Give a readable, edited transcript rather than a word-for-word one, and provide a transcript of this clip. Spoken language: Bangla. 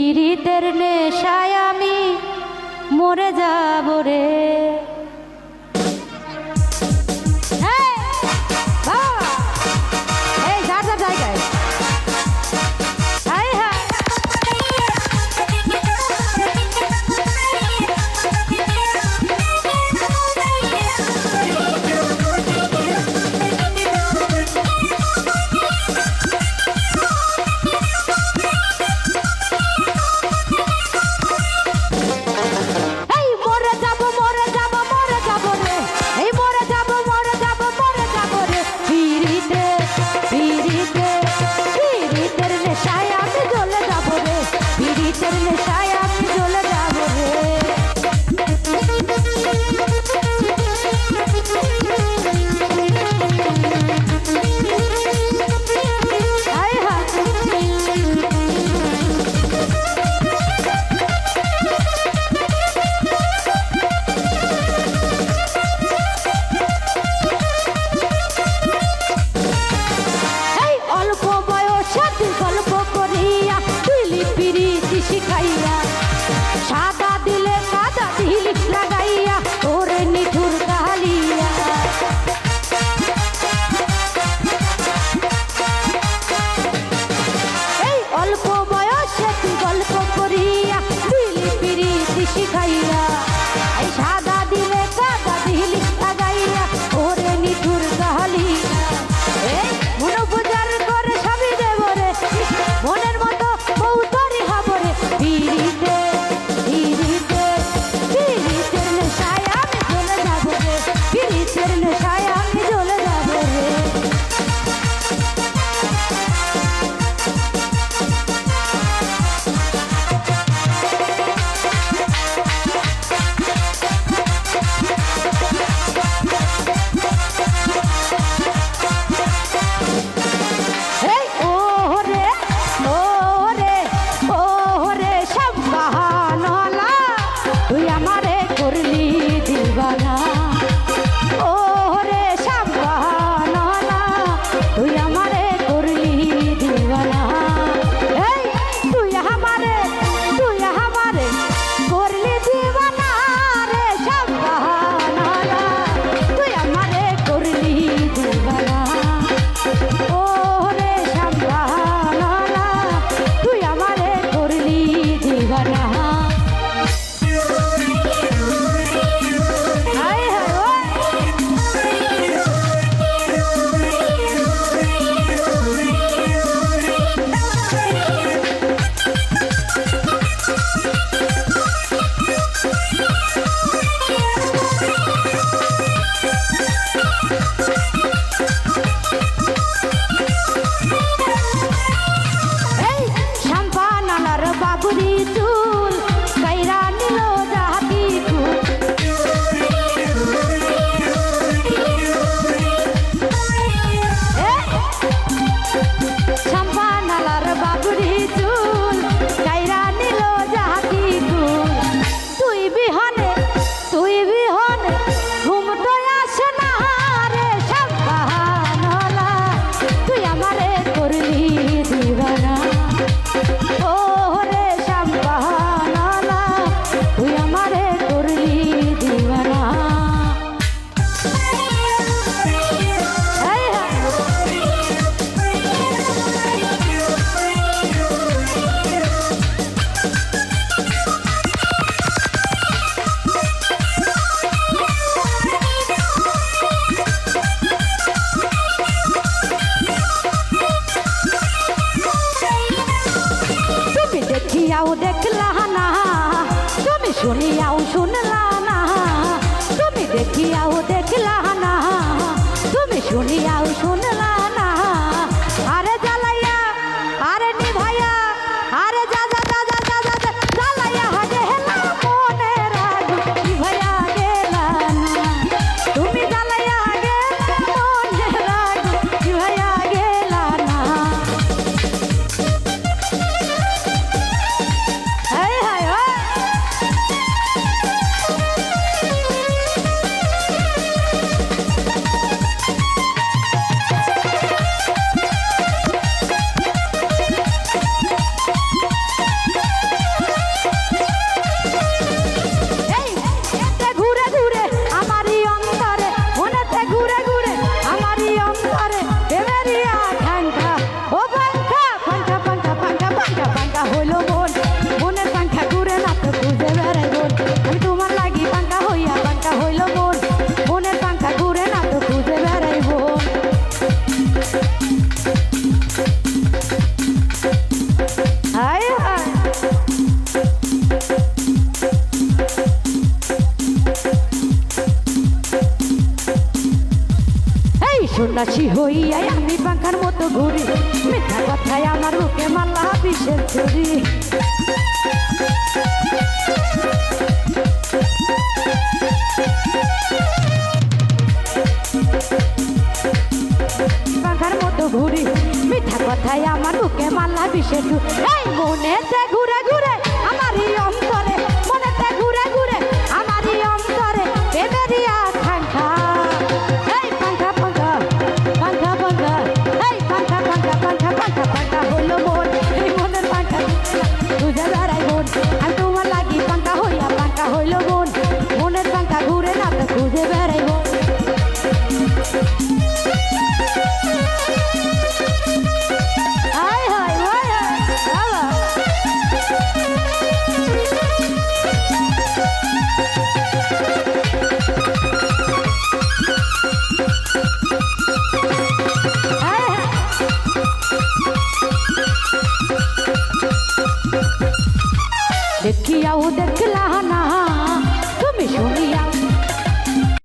পীড়িতের নেশায় আমি মরে যাব রে। সাদা দিলে কাদা দিলি লাগাইয়া ওরে নিঠুর কালিয়া। এই অল্প বয়সে তুই গল্প করিয়া দিলি পিরিতি শিখাইয়া, এই সাদা দিলে কাদা দিলি লাগাইয়া ওরে নিঠুর কালিয়া। এই মন পূজার করে সবই দেব রে, মনের মতো বউ তরি হব রে। পিরিতে দেখলা না, তুমি শুনিয়াও শুনলা না, তুমি দেখিয়াও দেখলা না, তুমি শুনিয়াও শুনলা না। আরে জ্বালাইয়া আরে নিভাইয়া আরে যা যা যা যা যা যা জ্বালাইয়া গেলা মনের আগুন নিভাইয়া গেলা না, তুমি জ্বালাইয়া গেলা মনের আগুন নিভাইয়া গেলা না। সন্ন্যাসী হইয়াই আমি পাখার মতো ঘুরি মিথ্যা কথায় আমার বুকে মালা বিষের ছুরি পাখার মতো ঘুরি মিথ্যা কথায় আমার বুকে মালা বিষের ছুরি এই মনেতে ঘুরে ঘুরে